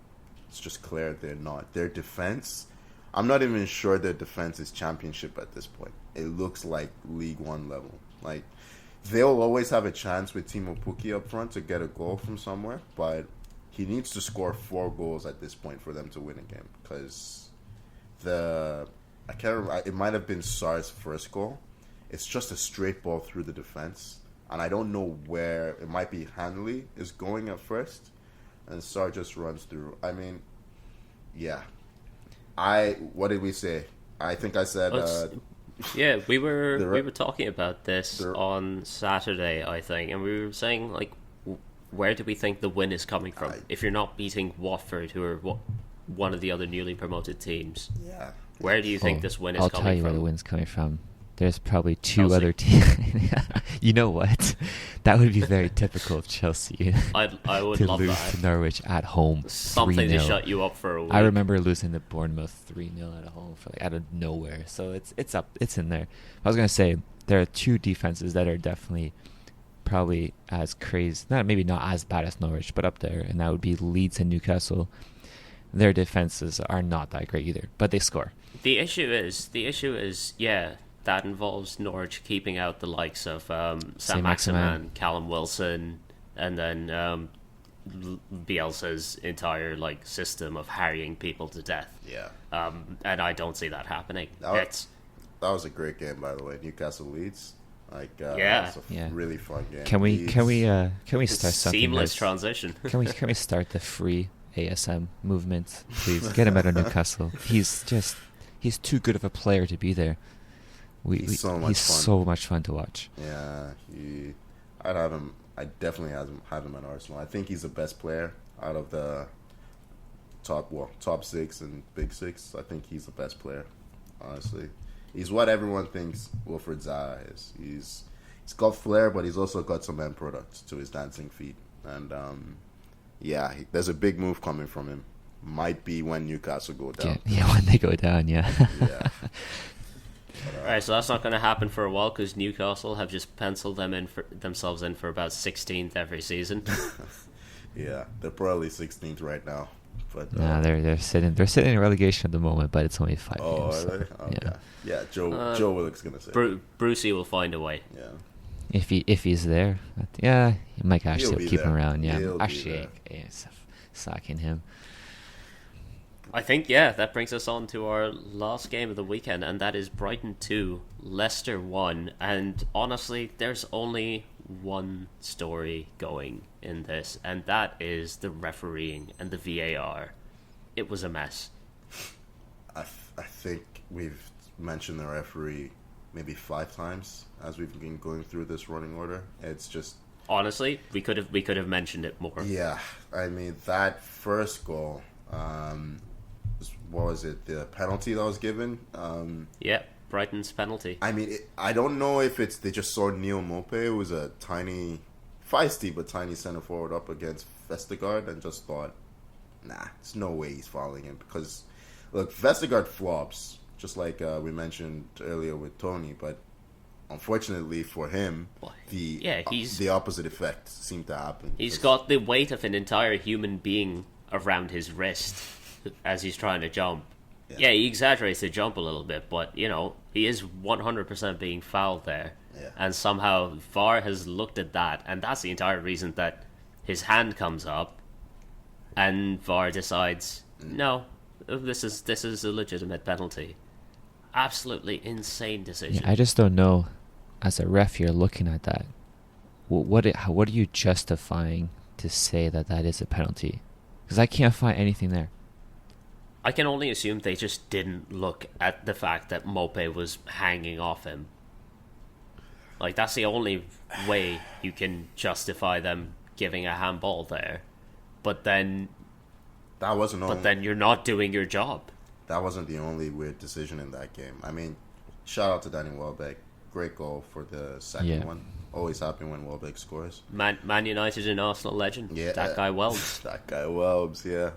It's just clear they're not. Their defense, I'm not even sure their defense is Championship at this point. It looks like League One level. Like, they'll always have a chance with Timo Pukki up front to get a goal from somewhere, but he needs to score 4 goals at this point for them to win a game, because I can't remember. It might have been Sarr's first goal. It's just a straight ball through the defense, and I don't know where. It might be Hanley is going at first, and Sarr just runs through. I mean, yeah. What did we say? I think I said. Yeah, we were talking about this on Saturday, I think, and we were saying, like, where do we think the win is coming from? If you're not beating Watford, who are one of the other newly promoted teams, yeah. Where do you think this win is coming from? I'll tell you where the win's coming from. There's probably 2 other teams. You know what? That would be very typical of Chelsea. I would to love lose that. to Norwich at home. Something 3-0. to shut you up for a week. I remember losing to Bournemouth 3-0 at home out of nowhere. So it's in there. I was gonna say there are 2 defenses that are definitely probably as crazy. Maybe not as bad as Norwich, but up there, and that would be Leeds and Newcastle. Their defenses are not that great either, but they score. The issue is, yeah, that involves Norwich keeping out the likes of Saint-Maximin, Callum Wilson, and then Bielsa's entire system of harrying people to death. Yeah. And I don't see that happening. That was a great game, by the way. Newcastle Leeds. Yeah. It's a really fun game. Can we start something? Seamless transition. Can we start the free ASM movement, please? Get him out of Newcastle. He's too good of a player to be there. He's so much fun to watch. Yeah, I'd have him. I definitely have him at Arsenal. I think he's the best player out of the top 6 and big 6. I think he's the best player. Honestly, he's what everyone thinks Wilfried Zaha is. He's got flair, but he's also got some end product to his dancing feet. And yeah, there's a big move coming from him. Might be when Newcastle go down. Yeah, when they go down, yeah. Yeah. Alright, so that's not going to happen for a while because Newcastle have just penciled themselves in for about 16th every season. Yeah, they're probably 16th right now. But they're sitting in relegation at the moment, but it's only 5 games. Oh, are they? Okay. Yeah, Joe Willock's going to say. Brucey will find a way. Yeah. If he's there, Mike Ashley will keep him around. Yeah, Ashley sacking him. I think, that brings us on to our last game of the weekend, and that is Brighton 2, Leicester 1. And honestly, there's only one story going in this, and that is the refereeing and the VAR. It was a mess. I think we've mentioned the referee maybe 5 times as we've been going through this running order. It's just honestly, we could have mentioned it more. Yeah, I mean that first goal. What was it? The penalty that was given. Yeah, Brighton's penalty. I mean, I don't know if they just saw Neil Maupay, who was a feisty but tiny center forward, up against Vestergaard, and just thought, nah, there's no way he's fouling him, because look, Vestergaard flops, just like we mentioned earlier with Toni, but unfortunately for him, the opposite effect seemed to happen. He's got the weight of an entire human being around his wrist as he's trying to jump. Yeah, he exaggerates the jump a little bit, but, you know, he is 100% being fouled there. Yeah. And somehow VAR has looked at that, and that's the entire reason that his hand comes up, and VAR decides, no, this is a legitimate penalty. Absolutely insane decision. Yeah, I just don't know, as a ref, you're looking at that. What are you justifying to say that is a penalty? Because I can't find anything there. I can only assume they just didn't look at the fact that Maupay was hanging off him. Like, that's the only way you can justify them giving a handball there. But then then you're not doing your job. That wasn't the only weird decision in that game. I mean, shout out to Danny Welbeck. Great goal for the second one. Always happy when Welbeck scores. Man United and Arsenal legend. Yeah, that guy Welbs. That guy Welbs, yeah.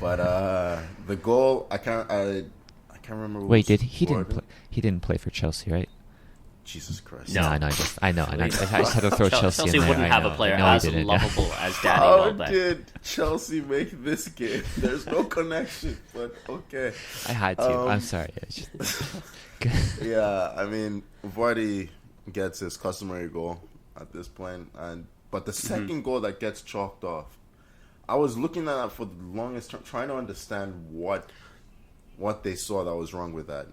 But the goal, I can't remember. Wait, he didn't play for Chelsea, right? Jesus Christ! No, I just had to throw Chelsea in there. Chelsea wouldn't have a player as lovable as Danny Welbeck. How did Chelsea make this game? There's no connection, but okay. I had to. I'm sorry. Yeah, I mean, Vardy gets his customary goal at this point, but the second goal that gets chalked off, I was looking at it for the longest time, trying to understand what they saw that was wrong with that.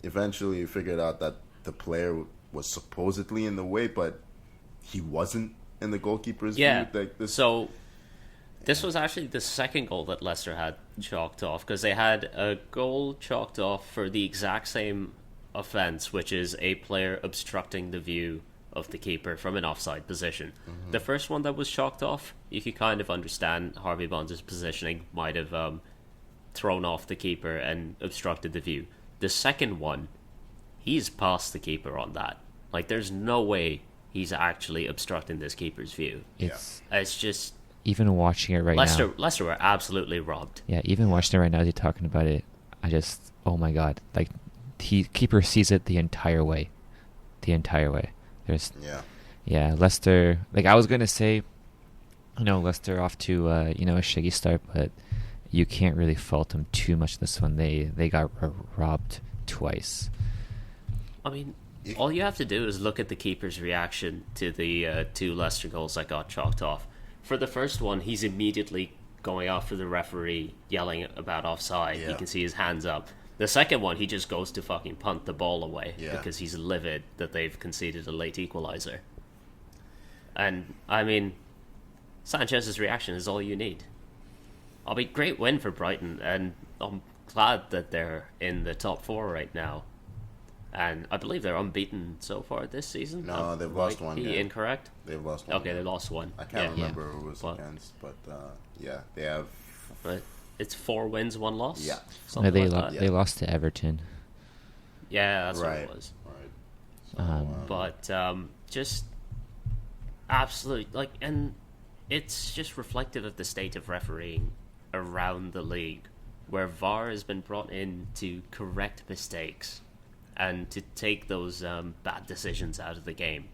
Eventually, you figured out that the player was supposedly in the way, but he wasn't in the goalkeeper's view. So this was actually the second goal that Leicester had chalked off, because they had a goal chalked off for the exact same offence, which is a player obstructing the view of the keeper from an offside position. The first one that was chalked off, you could kind of understand Harvey Barnes' positioning might have thrown off the keeper and obstructed the view. The second one, he's past the keeper on that. Like, there's no way he's actually obstructing this keeper's view. It's just... Even watching it now... Leicester were absolutely robbed. Yeah, even watching it right now as you're talking about it, I just... Oh my god. Like, keeper sees it the entire way. There's... Yeah, Leicester... Like, I was going to say, Leicester off to, a shaky start, but you can't really fault them too much this one. They got robbed twice. I mean, all you have to do is look at the keeper's reaction to the 2 Leicester goals that got chalked off. For the first one, he's immediately going after the referee, yelling about offside. You can see his hands up. The second one, he just goes to fucking punt the ball away because he's livid that they've conceded a late equalizer. And, I mean, Sanchez's reaction is all you need. I mean, great win for Brighton, and I'm glad that they're in the top 4 right now. And I believe they're unbeaten so far this season. No, they've lost one. Incorrect? They've lost one. Okay, they lost one. I can't remember who it was against, but they have... But it's 4 wins, 1 loss? Yeah. They lost to Everton. Yeah, that's what it was. Right. So, just absolutely... and it's just reflective of the state of refereeing around the league, where VAR has been brought in to correct mistakes and to take those bad decisions out of the game.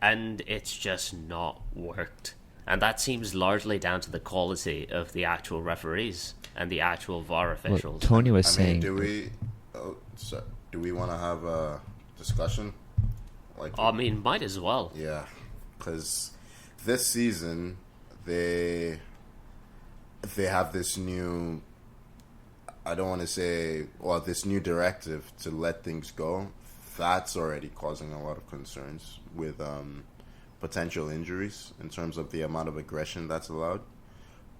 And it's just not worked. And that seems largely down to the quality of the actual referees and the actual VAR officials. Well, Toni was saying... do we want to have a discussion? Might as well. Yeah, because this season, they have this new... I don't want to say, this new directive to let things go. That's already causing a lot of concerns with potential injuries in terms of the amount of aggression that's allowed.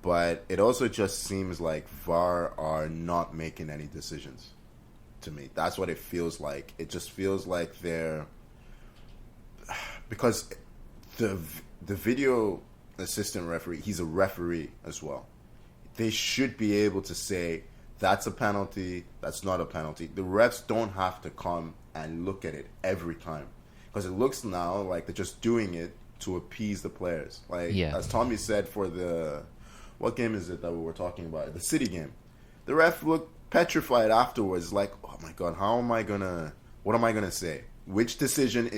But it also just seems like VAR are not making any decisions. to me. That's what it feels like. It just feels like they're, because the video assistant referee, he's a referee as well. They should be able to say that's a penalty, that's not a penalty. The refs don't have to come and look at it every time, because it looks now like they're just doing it to appease the players. Like, as Tommy said for the, what game is it that we were talking about? The City game. The ref looked petrified afterwards, like, oh my God, what am I gonna say? Which decision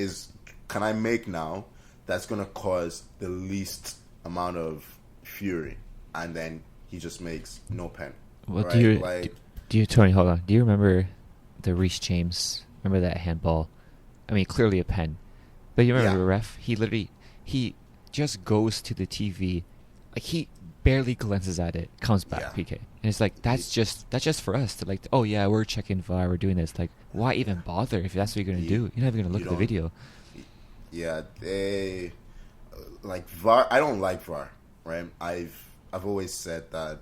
can I make now that's gonna cause the least amount of fury? And then he just makes no pen. Well, right? do you, Tony, hold on. Do you remember the Reece James? Remember that handball? I mean, clearly a pen. But you remember the ref? He just goes to the TV, like he barely glances at it, comes back, PK. And it's like, that's just for us to like, oh yeah, we're checking VAR, we're doing this. Like, why even bother if that's what you're going to do? You're not even going to look at the video. Yeah, they, like VAR, I don't like VAR, right? I've always said that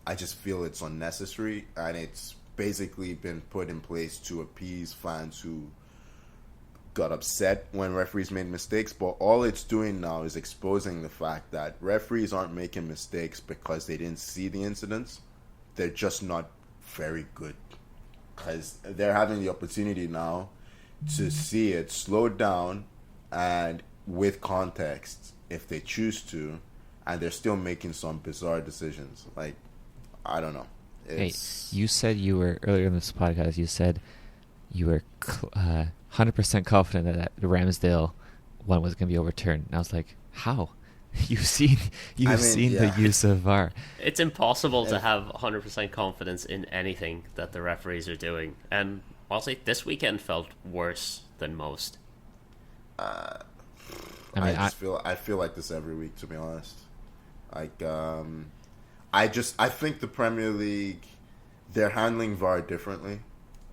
I just feel it's unnecessary, and it's basically been put in place to appease fans who got upset when referees made mistakes. But all it's doing now is exposing the fact that referees aren't making mistakes because they didn't see the incidents. They're just not very good, because they're having the opportunity now to see it slowed down and with context if they choose to, and they're still making some bizarre decisions. Like, I don't know. Hey, you said you were, earlier in this podcast, you said you were 100% confident that the Ramsdale one was going to be overturned. And I was like, how? You've seen the use of VAR. It's impossible to have 100% confidence in anything that the referees are doing. And honestly, this weekend felt worse than most. I feel like this every week, to be honest. Like, I think the Premier League, they're handling VAR differently.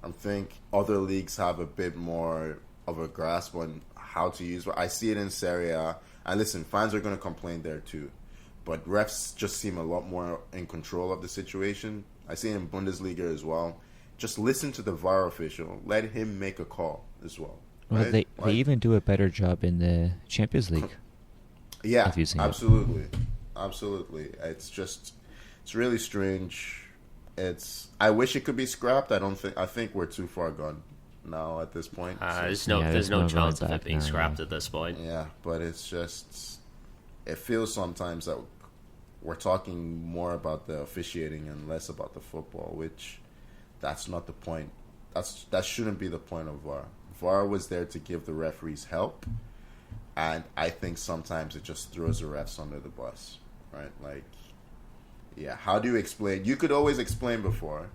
I think other leagues have a bit more of a grasp on how to use VAR. I see it in Serie A. And listen, fans are going to complain there too. But refs just seem a lot more in control of the situation. I see it in Bundesliga as well. Just listen to the VAR official. Let him make a call as well. Well, right? they even do a better job in the Champions League. Yeah, absolutely. Absolutely. It's really strange. I wish it could be scrapped. I think we're too far gone now at this point. There's no chance of it being scrapped at this point. Yeah, but it's just, it feels sometimes that we're talking more about the officiating and less about the football, which that's not the point. That shouldn't be the point of VAR. VAR was there to give the referees help, and I think sometimes it just throws the refs under the bus, right? Like, yeah, how do you explain? You could always explain before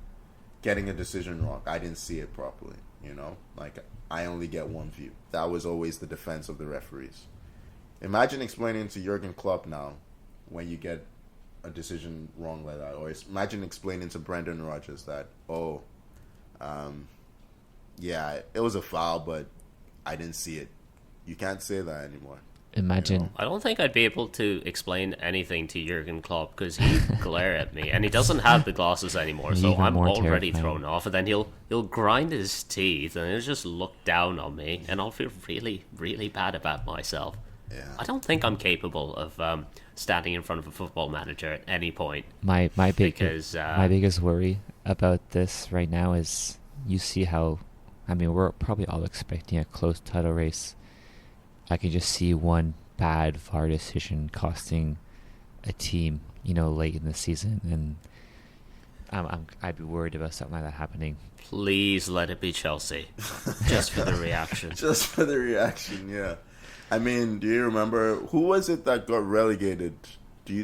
getting a decision wrong. I didn't see it properly, you know? Like, I only get one view. That was always the defense of the referees. Imagine explaining to Jurgen Klopp now when you get a decision wrong like that. Or imagine explaining to Brendan Rodgers that, yeah, it was a foul, but I didn't see it. You can't say that anymore. Imagine. You know? I don't think I'd be able to explain anything to Jurgen Klopp because he'd glare at me, and he doesn't have the glasses anymore, so I'm already thrown off. And then he'll grind his teeth, and he'll just look down on me, and I'll feel really, really bad about myself. Yeah. I don't think I'm capable of standing in front of a football manager at any point. My biggest worry about this right now is you see how, I mean, we're probably all expecting a close title race. I can just see one bad VAR decision costing a team, late in the season, and I'd be worried about something like that happening. Please let it be Chelsea, just for the reaction. Just for the reaction, yeah. I mean, do you remember who was it that got relegated?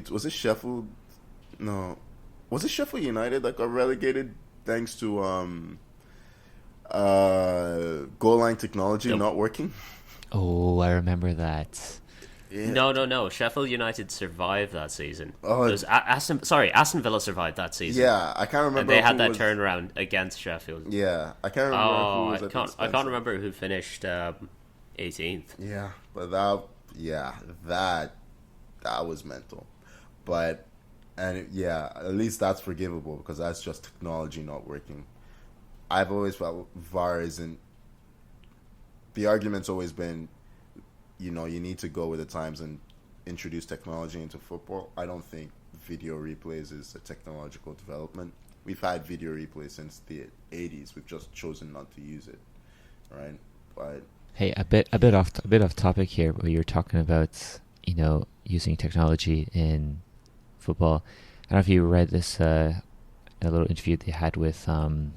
Was it Sheffield? No, was it Sheffield United that got relegated thanks to goal line technology not working? Oh, I remember that. Yeah. No. Sheffield United survived that season. Oh, Aston Villa survived that season. Yeah, I can't remember. And they had that turnaround against Sheffield. Yeah, I can't remember. I can't remember who finished 18th. Yeah, but that was mental. But at least that's forgivable because that's just technology not working. I've always felt VAR isn't. The argument's always been, you need to go with the times and introduce technology into football. I don't think video replays is a technological development. We've had video replays since the 80s. We've just chosen not to use it, right? But hey, a bit off topic here, but you're talking about using technology in football. I don't know if you read this a little interview they had with Nagelsmann.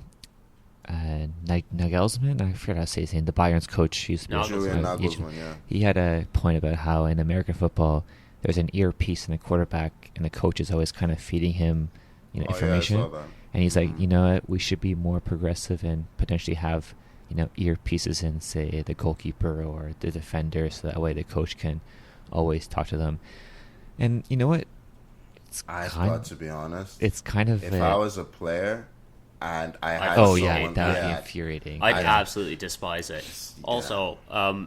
I forgot how to say his name. The Bayern's coach. Nagelsmann, yeah. He had a point about how in American football there's an earpiece in the quarterback, and the coach is always kind of feeding him information. Yeah, I saw that. And he's like, what, we should be more progressive and potentially have earpieces in, say, the goalkeeper or the defender, so that way the coach can always talk to them. And you know what? To be honest, it's kind of. If I was a player and I had that would be infuriating. I'd absolutely despise it. Yeah. Also,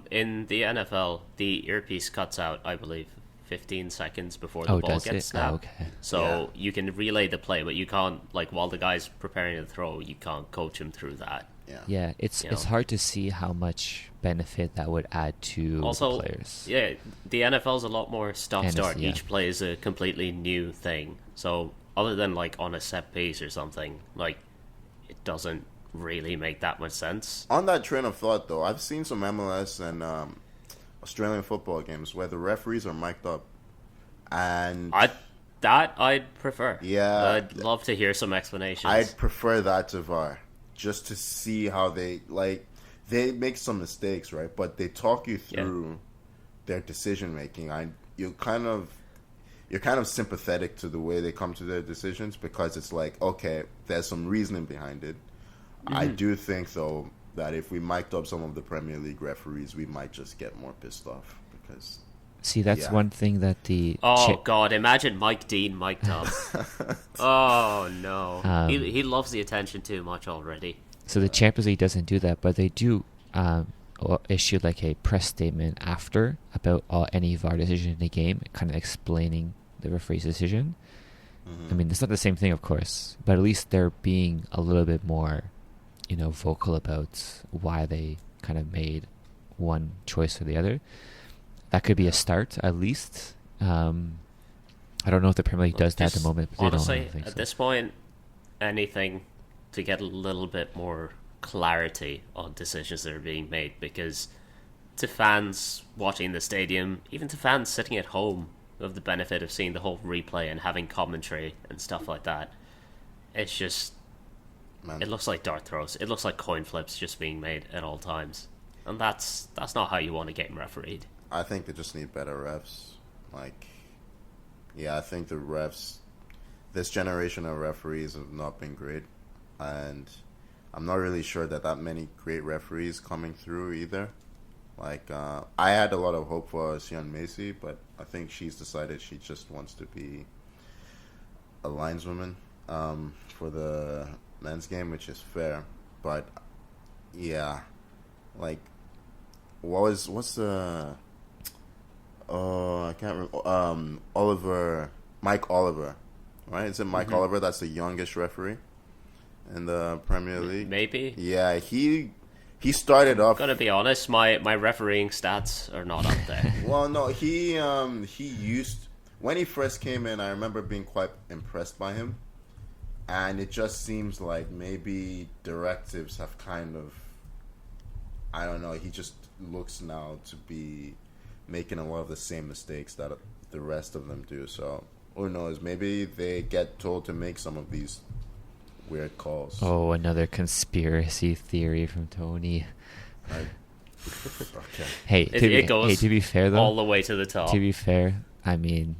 in the NFL, the earpiece cuts out, I believe, 15 seconds before the ball gets snapped. Okay. So you can relay the play, but you can't, while the guy's preparing to throw, you can't coach him through that. Yeah, it's hard to see how much benefit that would add to the players. Yeah, the NFL's a lot more stop-start. Each play is a completely new thing. So other than on a set piece or something, it doesn't really make that much sense. On that train of thought, though, I've seen some MLS and Australian football games where the referees are mic'd up, and I'd prefer. Yeah, I'd love to hear some explanations. I'd prefer that to VAR, just to see how they make some mistakes, right? But they talk you through their decision making. You're kind of sympathetic to the way they come to their decisions, because it's okay, there's some reasoning behind it. Mm-hmm. I do think though that if we mic'd up some of the Premier League referees, we might just get more pissed off, because. See, that's one thing that the. God! Imagine Mike Dean mic'd up. Oh no! He loves the attention too much already. So the Champions League doesn't do that, but they do issue a press statement after about any VAR decision in the game, kind of explaining the referee's decision. Mm-hmm. I mean, it's not the same thing, of course, but at least they're being a little bit more, vocal about why they kind of made one choice or the other. That could be a start, at least. I don't know if the Premier League does that at the moment. But honestly, at this point, anything to get a little bit more clarity on decisions that are being made, because to fans watching the stadium, even to fans sitting at home, who have the benefit of seeing the whole replay and having commentary and stuff like that, it's just... it looks like dart throws. It looks like coin flips just being made at all times. And that's not how you want a game refereed. I think they just need better refs. I think the refs, this generation of referees have not been great, and I'm not really sure that many great referees coming through either. I had a lot of hope for Sian Macy, but I think she's decided she just wants to be a lineswoman for the men's game, which is fair. But yeah, what's the I can't remember. Mike Oliver, right? Is it Mike Mm-hmm. Oliver? That's the youngest referee in the Premier League. Maybe. Yeah, he started off. Gotta be honest, my refereeing stats are not up there. Well, no, he used, when he first came in, I remember being quite impressed by him, and it just seems like maybe directives have kind of, I don't know, he just looks now to be making a lot of the same mistakes that the rest of them do. So who knows? Maybe they get told to make some of these weird calls. Oh, another conspiracy theory from Toni. Okay. Hey, to be fair though, all the way to the top. To be fair, I mean,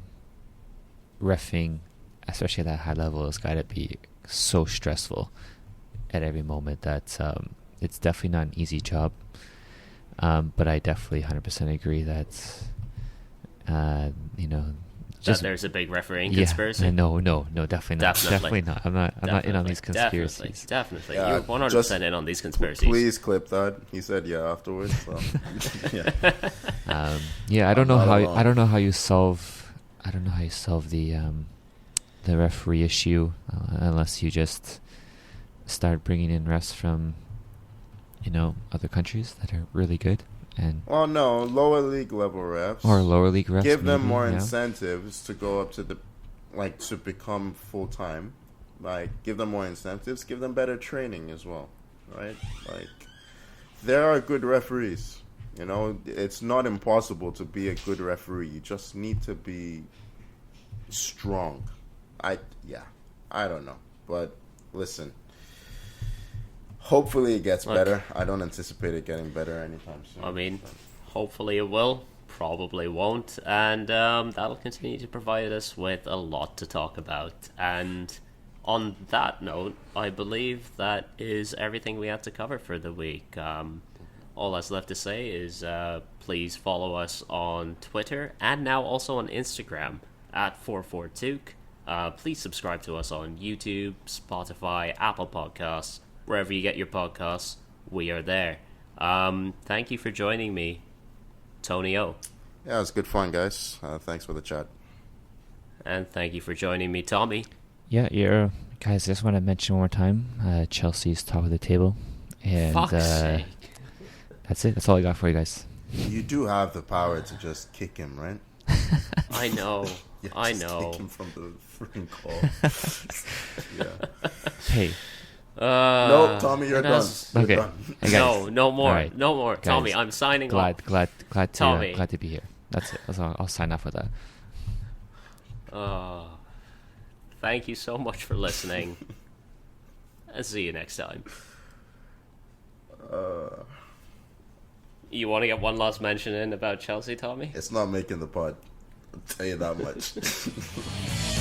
reffing, especially at that high level, has got to be so stressful at every moment that it's definitely not an easy job. But I definitely 100% agree that, that there's a big refereeing conspiracy. No, definitely not. Definitely not. I'm not in on these conspiracies. Definitely. Yeah, you're 100% in on these conspiracies. Please clip that. He said afterwards. So. I don't know how you solve the referee issue unless you just start bringing in refs from, other countries that are really good. And no, lower league level refs. Or lower league refs. Give them more incentives to go up to to become full time. Give them more incentives. Give them better training as well, right? There are good referees. It's not impossible to be a good referee. You just need to be strong. I don't know. But listen, hopefully it gets better. I don't anticipate it getting better anytime soon. I mean, hopefully it will. Probably won't. And that'll continue to provide us with a lot to talk about. And on that note, I believe that is everything we had to cover for the week. All that's left to say is please follow us on Twitter and now also on Instagram at 44Took. Please subscribe to us on YouTube, Spotify, Apple Podcasts, wherever you get your podcasts. We are there. Thank you for joining me, Tony O. Yeah, it was good fun, guys. Thanks for the chat. And thank you for joining me, Tommy. Yeah, guys, I just want to mention one more time, Chelsea's top of the table. And fuck's sake. That's it. That's all I got for you guys. You do have the power to just kick him, right? I know. I know. Kick him from the freaking call. Yeah. Hey. No, Tommy, you're done. Okay. Done. Hey, no more. Right. No more. Guys, Tommy, I'm signing off. Glad Tommy. to be here. That's it. That's all. I'll sign off with that. Thank you so much for listening. And see you next time. You want to get one last mention in about Chelsea, Tommy? It's not making the pod. I'll tell you that much.